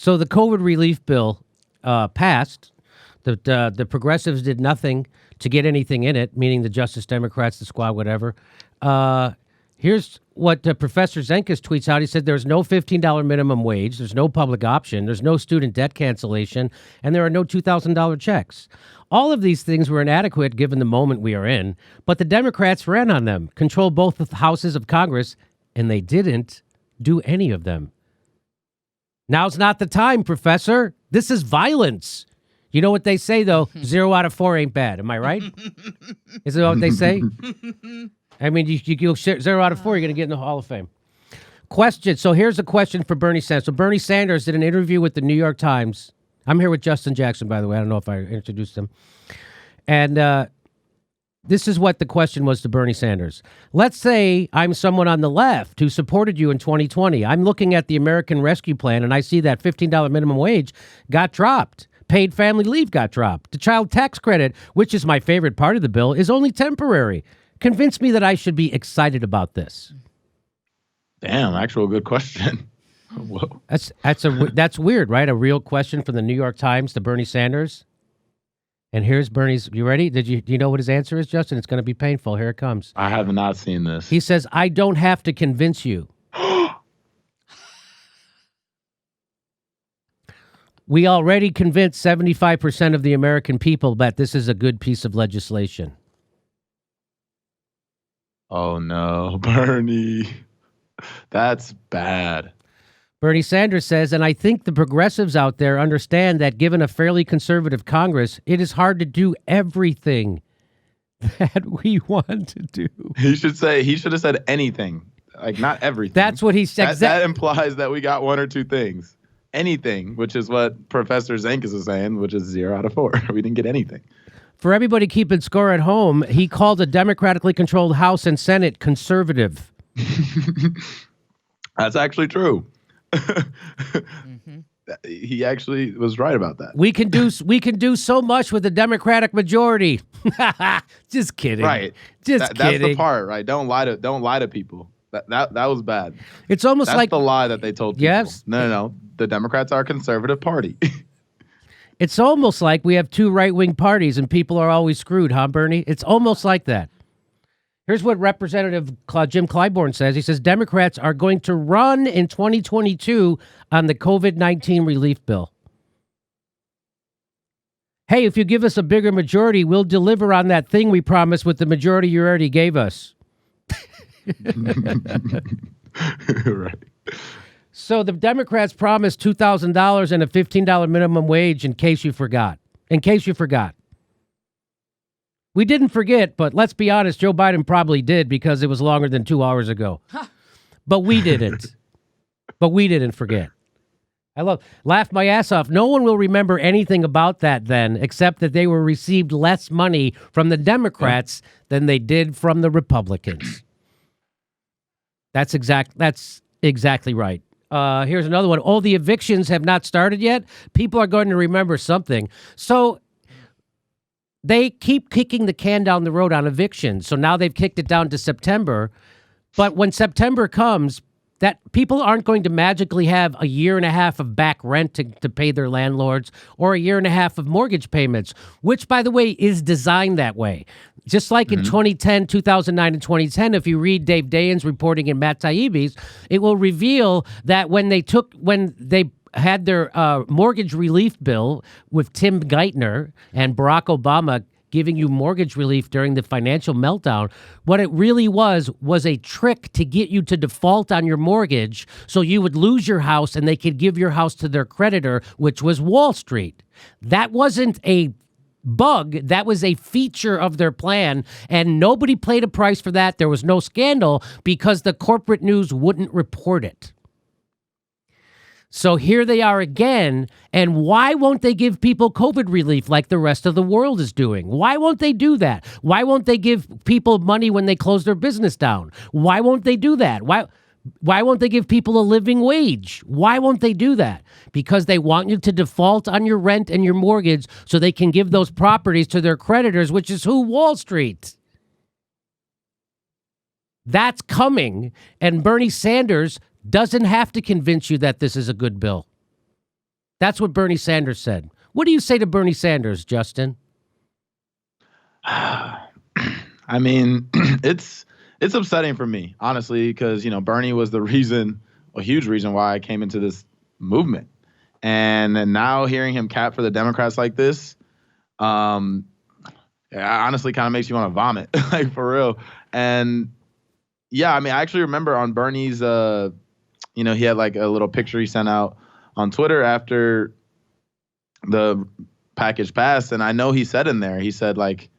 So the COVID relief bill passed. The progressives did nothing to get anything in it, meaning the Justice Democrats, the Squad, whatever. Here's what Professor Zenkus tweets out. He said there's no $15 minimum wage, there's no public option, there's no student debt cancellation, and there are no $2,000 checks. All of these things were inadequate given the moment we are in, but the Democrats ran on them, controlled both the houses of Congress, and they didn't do any of them. Now's not the time, Professor. This is violence. You know what they say, though? 0 out of 4 ain't bad. Am I right? Is that what they say? I mean, you go 0 out of 4, you're going to get in the Hall of Fame. Question. So here's a question for Bernie Sanders. So Bernie Sanders did an interview with the New York Times. I'm here with Justin Jackson, by the way. I don't know if I introduced him. And this is what the question was to Bernie Sanders. Let's say I'm someone on the left who supported you in 2020. I'm looking at the American Rescue Plan, and I see that $15 minimum wage got dropped. Paid family leave got dropped. The child tax credit, which is my favorite part of the bill, is only temporary. Convince me that I should be excited about this. Damn, actual good question. Whoa. That's weird, right? A real question from the New York Times to Bernie Sanders. And here's Bernie's. You ready? Do you know what his answer is, Justin? It's going to be painful. Here it comes. I have not seen this. He says, "I don't have to convince you." We already convinced 75% of the American people that this is a good piece of legislation. Oh, no, Bernie. That's bad. Bernie Sanders says, and I think the progressives out there understand that given a fairly conservative Congress, it is hard to do everything that we want to do. He should have said anything, like not everything. That's what he said. That implies that we got one or two things. Anything, which is what Professor Zenkus is saying, which is 0 out of 4. We didn't get anything. For everybody keeping score at home, he called a democratically controlled House and Senate conservative. That's actually true. He actually was right about that. We can do so much with a Democratic majority. Just kidding. Right. Just kidding. That's the part, right? Don't lie to people. That was bad. It's almost that's like the lie that they told people. Yes. No. The Democrats are a conservative party. It's almost like we have two right-wing parties and people are always screwed, huh, Bernie? It's almost like that. Here's what Representative Jim Clyburn says. He says Democrats are going to run in 2022 on the COVID-19 relief bill. Hey, if you give us a bigger majority, we'll deliver on that thing we promised with the majority you already gave us. Right. So the Democrats promised $2,000 and a $15 minimum wage in case you forgot. We didn't forget, but let's be honest, Joe Biden probably did because it was longer than 2 hours ago. But we didn't. Forget. I laughed my ass off. No one will remember anything about that then, except that they were received less money from the Democrats than they did from the Republicans. That's exactly right. Here's another one. Oh, the evictions have not started yet. People are going to remember something. So they keep kicking the can down the road on evictions. So now they've kicked it down to September. But when September comes, that people aren't going to magically have a year and a half of back rent to pay their landlords or a year and a half of mortgage payments, which, by the way, is designed that way. Just like in 2010, 2009, and 2010, if you read Dave Dayen's reporting and Matt Taibbi's, it will reveal that when they had their mortgage relief bill with Tim Geithner and Barack Obama giving you mortgage relief during the financial meltdown, what it really was a trick to get you to default on your mortgage so you would lose your house and they could give your house to their creditor, which was Wall Street. That wasn't a bug. That was a feature of their plan, and nobody paid a price for that. There was no scandal because the corporate news wouldn't report it. So here they are again, and why won't they give people COVID relief like the rest of the world is doing? Why won't they do that? Why won't they give people money when they close their business down? Why won't they do that? Why won't they give people a living wage? Why won't they do that? Because they want you to default on your rent and your mortgage so they can give those properties to their creditors, which is who? Wall Street. That's coming, and Bernie Sanders doesn't have to convince you that this is a good bill. That's what Bernie Sanders said. What do you say to Bernie Sanders, Justin? I mean, it's upsetting for me, honestly, because, Bernie was the reason, a huge reason why I came into this movement. And now hearing him cap for the Democrats like this, honestly kind of makes you want to vomit, like, for real. And yeah, I mean, I actually remember on Bernie's, he had like a little picture he sent out on Twitter after the package passed. And I know he said in there, he said like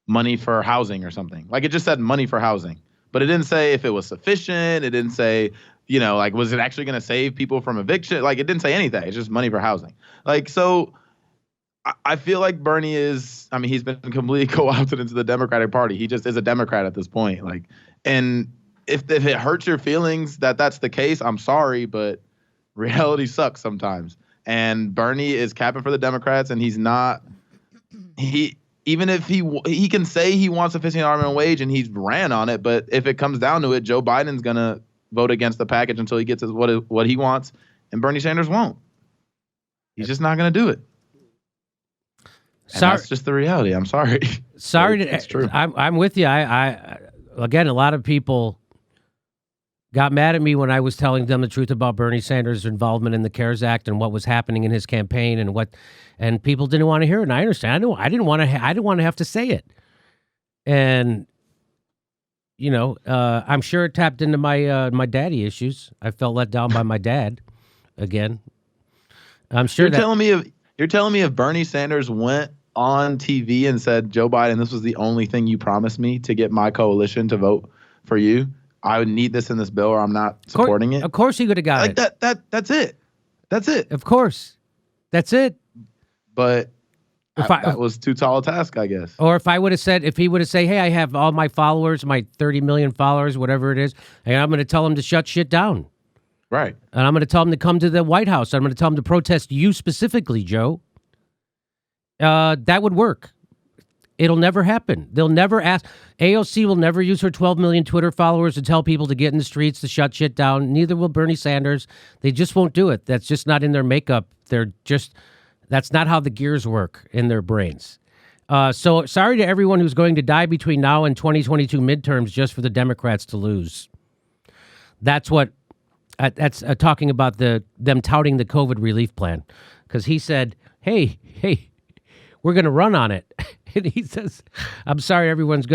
money for housing or something. Like it just said money for housing, but it didn't say if it was sufficient. It didn't say, like, was it actually going to save people from eviction? Like it didn't say anything. It's just money for housing. Like, so I feel like Bernie he's been completely co-opted into the Democratic Party. He just is a Democrat at this point. Like, and if it hurts your feelings that that's the case, I'm sorry, but reality sucks sometimes. And Bernie is capping for the Democrats, and he's not. Even if he can say he wants a $15 minimum wage and he's ran on it, but if it comes down to it, Joe Biden's gonna vote against the package until he gets what he wants, and Bernie Sanders won't. He's just not gonna do it. And that's just the reality. I'm sorry. Sorry, it's true. I'm with you. I again, a lot of people got mad at me when I was telling them the truth about Bernie Sanders' involvement in the CARES Act and what was happening in his campaign and people didn't want to hear it. And I understand. I didn't want to have to say it. And I'm sure it tapped into my daddy issues. I felt let down by my dad again. I'm sure you're telling me if Bernie Sanders went on TV and said, Joe Biden, this was the only thing you promised me to get my coalition to vote for you, I would need this in this bill or I'm not supporting it. Of course he could have got it. That's it. That's it. Of course. That's it. But that was too tall a task, I guess. Or if he would have said, hey, I have all my followers, my 30 million followers, whatever it is, and I'm going to tell them to shut shit down. Right. And I'm going to tell them to come to the White House. I'm going to tell them to protest you specifically, Joe. That would work. It'll never happen. They'll never ask. AOC will never use her 12 million Twitter followers to tell people to get in the streets to shut shit down. Neither will Bernie Sanders. They just won't do it. That's just not in their makeup. That's not how the gears work in their brains. So sorry to everyone who's going to die between now and 2022 midterms just for the Democrats to lose. That's what. That's talking about them touting the COVID relief plan, because he said, hey, we're going to run on it. And he says, I'm sorry, everyone's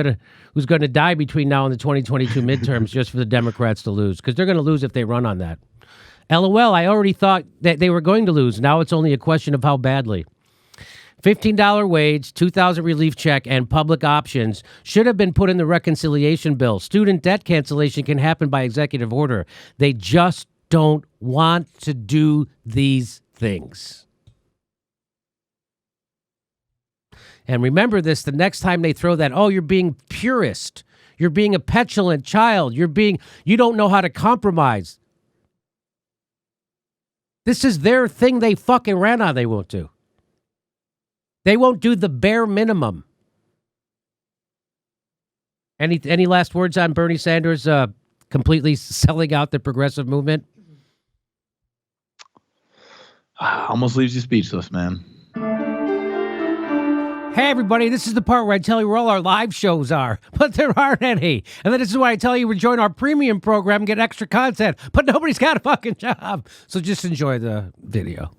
who's going to die between now and the 2022 midterms just for the Democrats to lose, because they're going to lose if they run on that. LOL, I already thought that they were going to lose. Now it's only a question of how badly. $15 wage, $2,000 relief check, and public options should have been put in the reconciliation bill. Student debt cancellation can happen by executive order. They just don't want to do these things. And remember this, the next time they throw that, you're being purist. You're being a petulant child. You don't know how to compromise. This is their thing they fucking ran on, they won't do. They won't do the bare minimum. Any last words on Bernie Sanders completely selling out the progressive movement? Almost leaves you speechless, man. Hey, everybody, this is the part where I tell you where all our live shows are, but there aren't any. And then this is why I tell you we join our premium program and get extra content, but nobody's got a fucking job. So just enjoy the video.